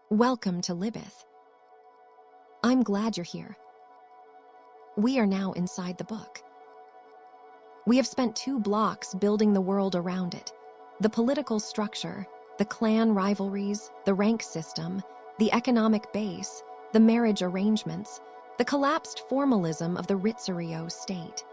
Welcome to Libyth. I'm glad you're here. We are now inside the book. We have spent 2 blocks building the world around it. The political structure, the clan rivalries, the rank system, the economic base, the marriage arrangements, the collapsed formalism of the Ritzerio state.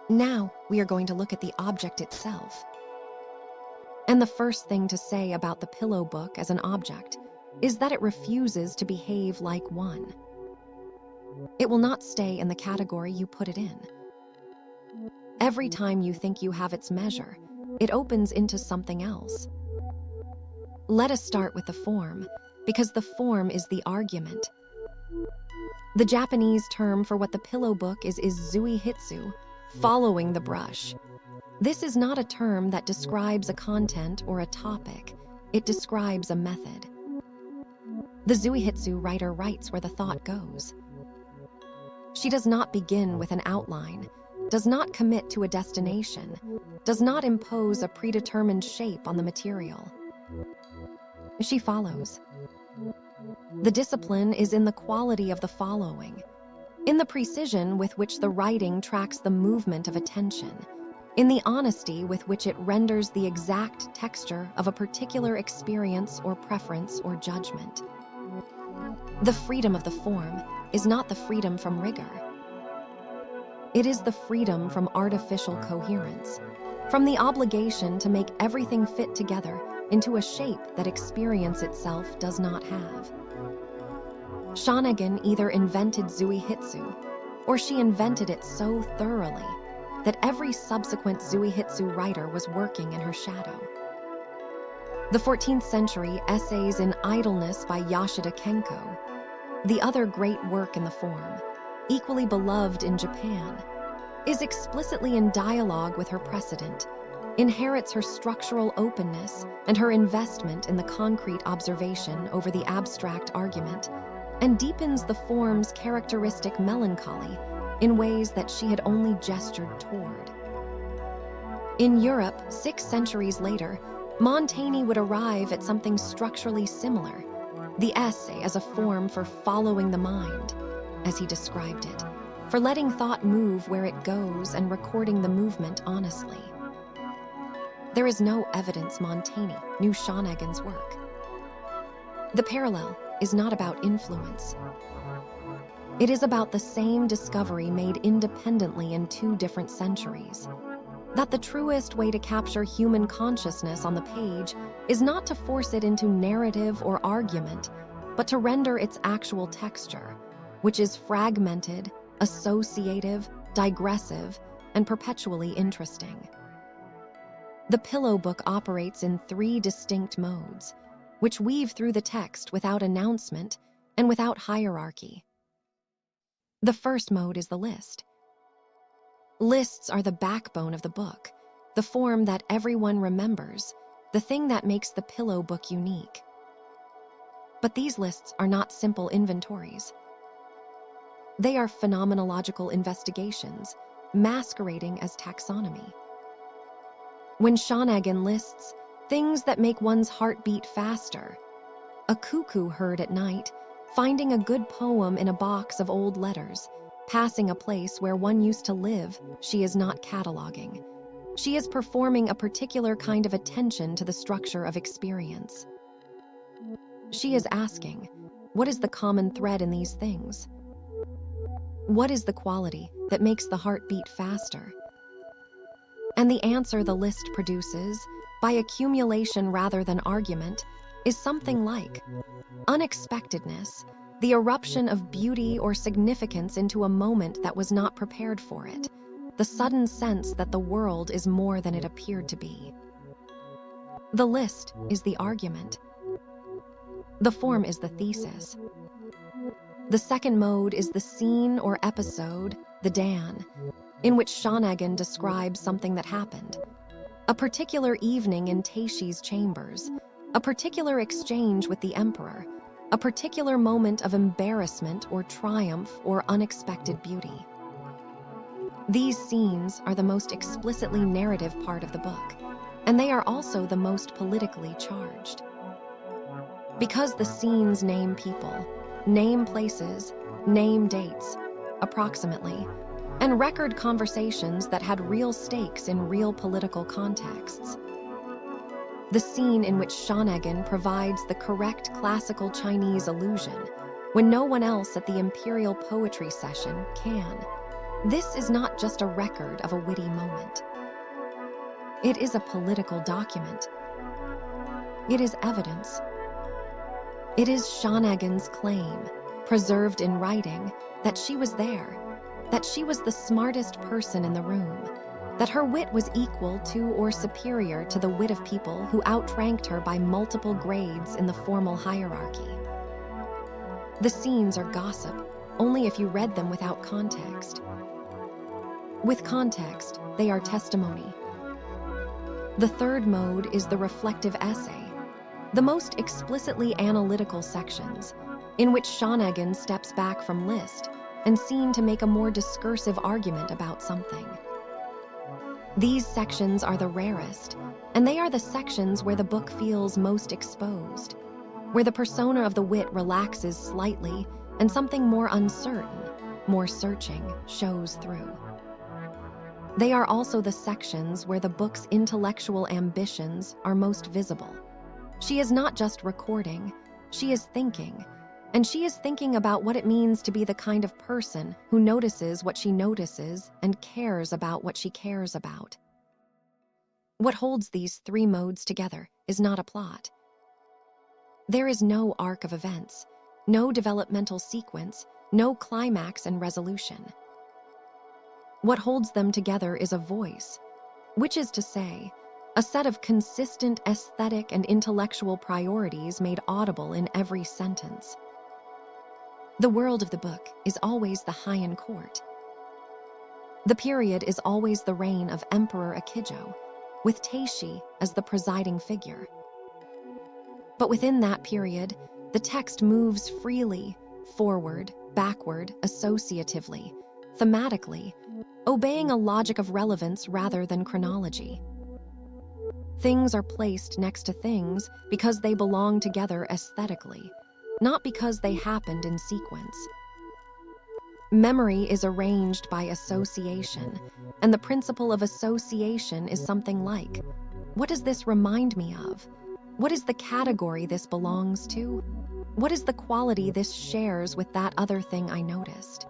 Now we are going to look at the object itself. And the first thing to say about the pillow book as an object is that it refuses to behave like one. It will not stay in the category you put it in. Every time you think you have its measure, it opens into something else. Let us start with the form, because the form is the argument. The Japanese term for what the pillow book is zuihitsu, following the brush. This is not a term that describes a content or a topic. It describes a method. The zuihitsu writer writes where the thought goes. She does not begin with an outline, does not commit to a destination, does not impose a predetermined shape on the material. She follows. The discipline is in the quality of the following, in the precision with which the writing tracks the movement of attention, in the honesty with which it renders the exact texture of a particular experience or preference or judgment. The freedom of the form is not the freedom from rigor. It is the freedom from artificial coherence, from the obligation to make everything fit together into a shape that experience itself does not have. Shonagon either invented zuihitsu, or she invented it so thoroughly that every subsequent zuihitsu writer was working in her shadow. The 14th century Essays in Idleness by Yoshida Kenko, the other great work in the form, equally beloved in Japan, is explicitly in dialogue with her precedent, inherits her structural openness and her investment in the concrete observation over the abstract argument, and deepens the form's characteristic melancholy in ways that she had only gestured toward. In Europe, 6 centuries later, Montaigne would arrive at something structurally similar, the essay as a form for following the mind, as he described it, for letting thought move where it goes and recording the movement honestly. There is no evidence Montaigne knew Shōnagon's work. The parallel is not about influence. It is about the same discovery made independently in 2 different centuries. That the truest way to capture human consciousness on the page is not to force it into narrative or argument, but to render its actual texture, which is fragmented, associative, digressive, and perpetually interesting. The pillow book operates in 3 distinct modes, which weave through the text without announcement and without hierarchy. The first mode is the list. Lists are the backbone of the book, the form that everyone remembers, the thing that makes the pillow book unique. But these lists are not simple inventories. They are phenomenological investigations, masquerading as taxonomy. When Shōnagon lists things that make one's heart beat faster, a cuckoo heard at night, finding a good poem in a box of old letters, passing a place where one used to live, she is not cataloging. She is performing a particular kind of attention to the structure of experience. She is asking, what is the common thread in these things? What is the quality that makes the heart beat faster? And the answer the list produces, by accumulation rather than argument, is something like unexpectedness, the eruption of beauty or significance into a moment that was not prepared for it, the sudden sense that the world is more than it appeared to be. The list is the argument. The form is the thesis. The second mode is the scene or episode, the Dan, in which Shonagon describes something that happened. A particular evening in Teishi's chambers, a particular exchange with the emperor, a particular moment of embarrassment or triumph or unexpected beauty. These scenes are the most explicitly narrative part of the book, and they are also the most politically charged. Because the scenes name people, name places, name dates, approximately, and record conversations that had real stakes in real political contexts. The scene in which Shōnagon provides the correct classical Chinese allusion when no one else at the imperial poetry session can. This is not just a record of a witty moment. It is a political document. It is evidence. It is Shōnagon's claim, preserved in writing, that she was there, that she was the smartest person in the room, that her wit was equal to or superior to the wit of people who outranked her by multiple grades in the formal hierarchy. The scenes are gossip only if you read them without context. With context, they are testimony. The third mode is the reflective essay, the most explicitly analytical sections, in which Shōnagon steps back from list and seen to make a more discursive argument about something. These sections are the rarest, and they are the sections where the book feels most exposed, where the persona of the wit relaxes slightly and something more uncertain, more searching, shows through. They are also the sections where the book's intellectual ambitions are most visible. She is not just recording, she is thinking, and she is thinking about what it means to be the kind of person who notices what she notices and cares about what she cares about. What holds these three modes together is not a plot. There is no arc of events, no developmental sequence, no climax and resolution. What holds them together is a voice, which is to say, a set of consistent aesthetic and intellectual priorities made audible in every sentence. The world of the book is always the Heian court. The period is always the reign of Emperor Akijo, with Teishi as the presiding figure. But within that period, the text moves freely, forward, backward, associatively, thematically, obeying a logic of relevance rather than chronology. Things are placed next to things because they belong together aesthetically, not because they happened in sequence. Memory is arranged by association, and the principle of association is something like, what does this remind me of? What is the category this belongs to? What is the quality this shares with that other thing I noticed?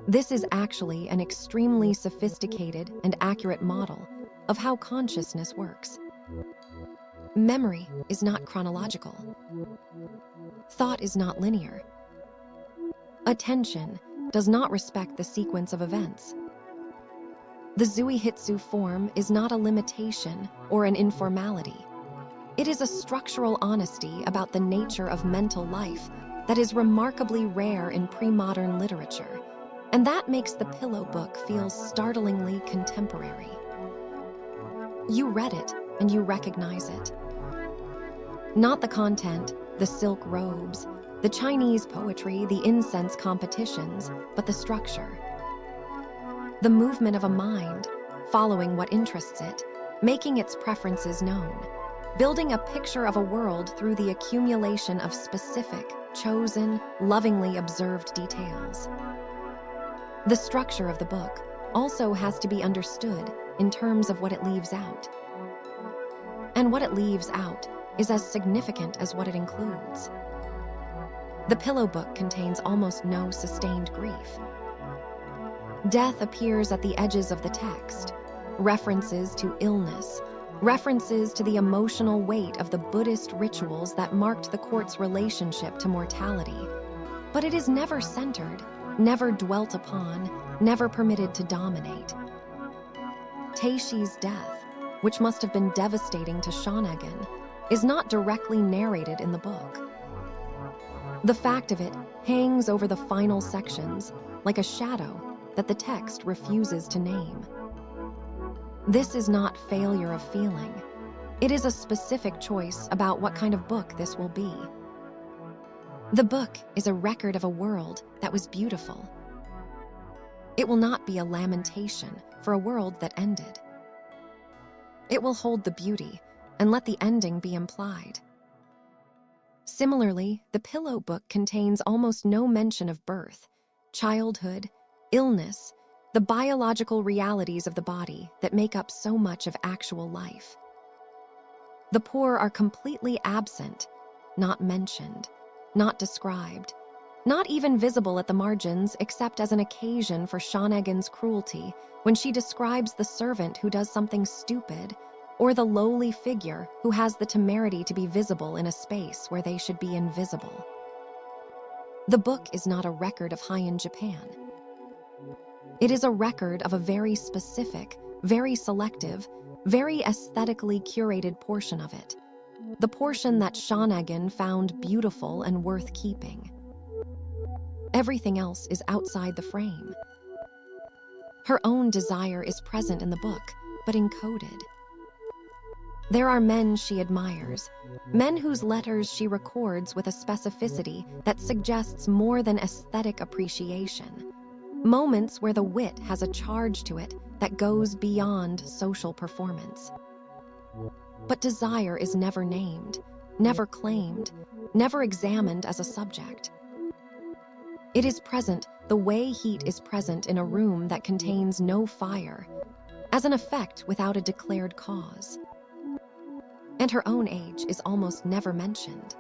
This is actually an extremely sophisticated and accurate model of how consciousness works. Memory is not chronological. Thought is not linear. Attention does not respect the sequence of events. The zuihitsu form is not a limitation or an informality. It is a structural honesty about the nature of mental life that is remarkably rare in pre-modern literature, and that makes the pillow book feel startlingly contemporary. You read it and you recognize it. Not the content, the silk robes, the Chinese poetry, the incense competitions, but the structure. The movement of a mind, following what interests it, making its preferences known, building a picture of a world through the accumulation of specific, chosen, lovingly observed details. The structure of the book also has to be understood in terms of what it leaves out. And what it leaves out is as significant as what it includes. The pillow book contains almost no sustained grief. Death appears at the edges of the text, references to illness, references to the emotional weight of the Buddhist rituals that marked the court's relationship to mortality. But it is never centered, never dwelt upon, never permitted to dominate. Teishi's death, which must have been devastating to Shonagon, is not directly narrated in the book. The fact of it hangs over the final sections like a shadow that the text refuses to name. This is not failure of feeling. It is a specific choice about what kind of book this will be. The book is a record of a world that was beautiful. It will not be a lamentation for a world that ended. It will hold the beauty and let the ending be implied. Similarly, the Pillow Book contains almost no mention of birth, childhood, illness, the biological realities of the body that make up so much of actual life. The poor are completely absent, not mentioned, not described, not even visible at the margins except as an occasion for Shōnagon's cruelty when she describes the servant who does something stupid or the lowly figure who has the temerity to be visible in a space where they should be invisible. The book is not a record of Heian Japan. It is a record of a very specific, very selective, very aesthetically curated portion of it. The portion that Shōnagon found beautiful and worth keeping. Everything else is outside the frame. Her own desire is present in the book, but encoded. There are men she admires, men whose letters she records with a specificity that suggests more than aesthetic appreciation. Moments where the wit has a charge to it that goes beyond social performance. But desire is never named, never claimed, never examined as a subject. It is present the way heat is present in a room that contains no fire, as an effect without a declared cause. And her own age is almost never mentioned.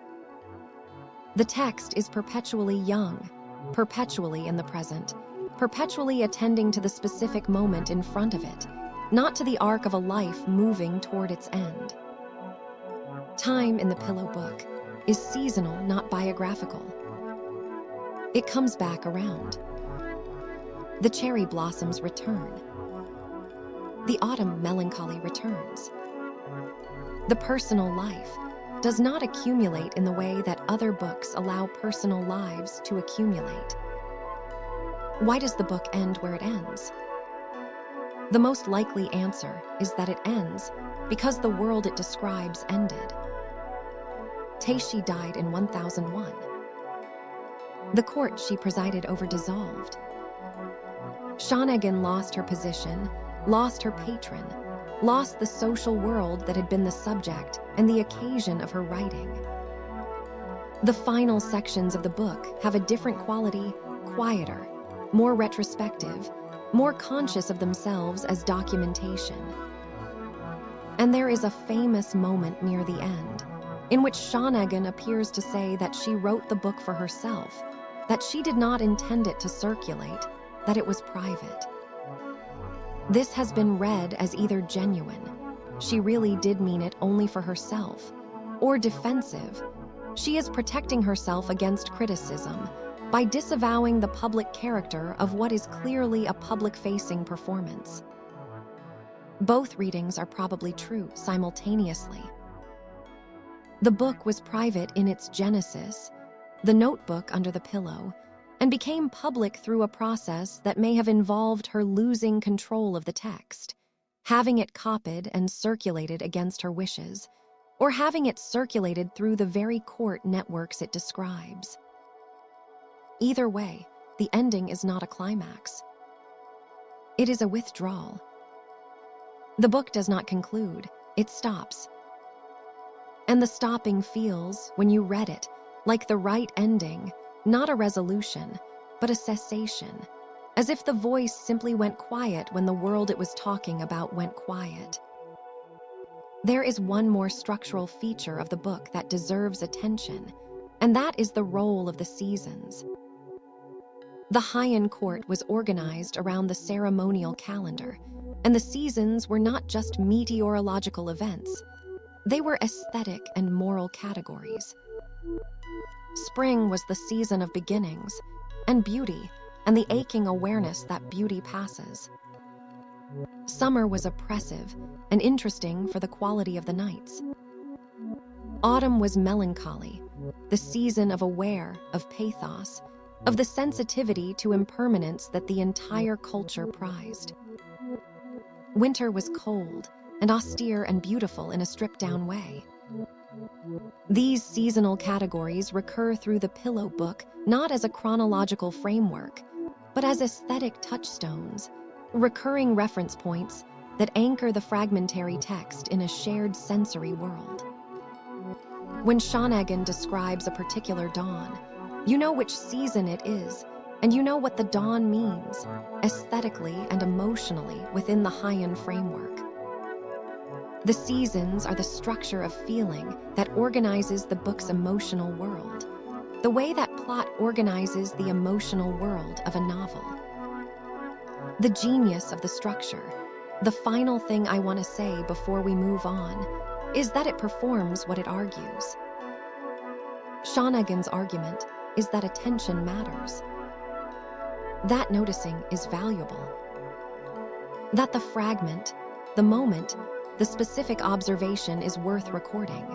The text is perpetually young, perpetually in the present, perpetually attending to the specific moment in front of it, not to the arc of a life moving toward its end. Time in the Pillow Book is seasonal, not biographical. It comes back around. The cherry blossoms return. The autumn melancholy returns. The personal life does not accumulate in the way that other books allow personal lives to accumulate. Why does the book end where it ends? The most likely answer is that it ends because the world it describes ended. Teishi died in 1001. The court she presided over dissolved. Shōnagon lost her position, lost her patron, lost the social world that had been the subject and the occasion of her writing. The final sections of the book have a different quality, quieter, more retrospective, more conscious of themselves as documentation. And there is a famous moment near the end, in which Shōnagon appears to say that she wrote the book for herself, that she did not intend it to circulate, that it was private. This has been read as either genuine, she really did mean it only for herself, or defensive, she is protecting herself against criticism by disavowing the public character of what is clearly a public-facing performance. Both readings are probably true simultaneously. The book was private in its genesis, the notebook under the pillow, and became public through a process that may have involved her losing control of the text, having it copied and circulated against her wishes, or having it circulated through the very court networks it describes. Either way, the ending is not a climax. It is a withdrawal. The book does not conclude, it stops. And the stopping feels, when you read it, like the right ending, not a resolution, but a cessation, as if the voice simply went quiet when the world it was talking about went quiet. There is one more structural feature of the book that deserves attention, and that is the role of the seasons. The Heian court was organized around the ceremonial calendar, and the seasons were not just meteorological events, they were aesthetic and moral categories. Spring was the season of beginnings, and beauty, and the aching awareness that beauty passes. Summer was oppressive and interesting for the quality of the nights. Autumn was melancholy, the season of aware, of pathos, of the sensitivity to impermanence that the entire culture prized. Winter was cold and austere and beautiful in a stripped-down way. These seasonal categories recur through the Pillow Book not as a chronological framework, but as aesthetic touchstones, recurring reference points that anchor the fragmentary text in a shared sensory world. When Shōnagon describes a particular dawn, you know which season it is, and you know what the dawn means, aesthetically and emotionally within the Heian framework. The seasons are the structure of feeling that organizes the book's emotional world, the way that plot organizes the emotional world of a novel. The genius of the structure, the final thing I want to say before we move on, is that it performs what it argues. Shōnagon's argument is that attention matters, that noticing is valuable, that the fragment, the moment, the specific observation is worth recording.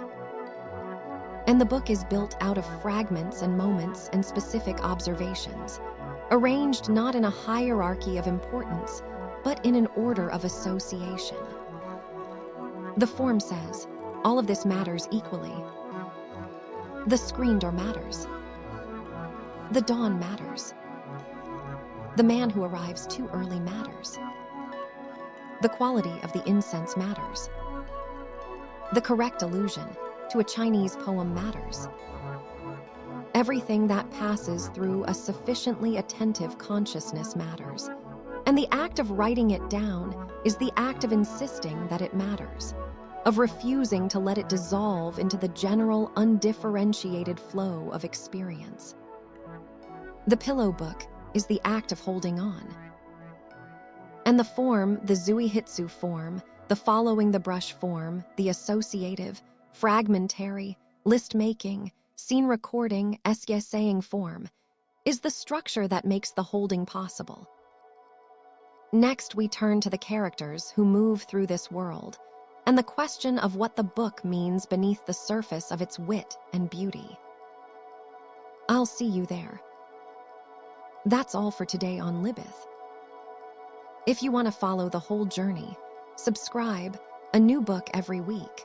And the book is built out of fragments and moments and specific observations, arranged not in a hierarchy of importance, but in an order of association. The form says, all of this matters equally. The screen door matters. The dawn matters. The man who arrives too early matters. The quality of the incense matters. The correct allusion to a Chinese poem matters. Everything that passes through a sufficiently attentive consciousness matters, and the act of writing it down is the act of insisting that it matters, of refusing to let it dissolve into the general undifferentiated flow of experience. The pillow book is the act of holding on. And the form, the zuihitsu form, the following the brush form, the associative, fragmentary, list-making, scene recording, essaying form, is the structure that makes the holding possible. Next, we turn to the characters who move through this world, and the question of what the book means beneath the surface of its wit and beauty. I'll see you there. That's all for today on Libyth. If you want to follow the whole journey, subscribe, a new book every week.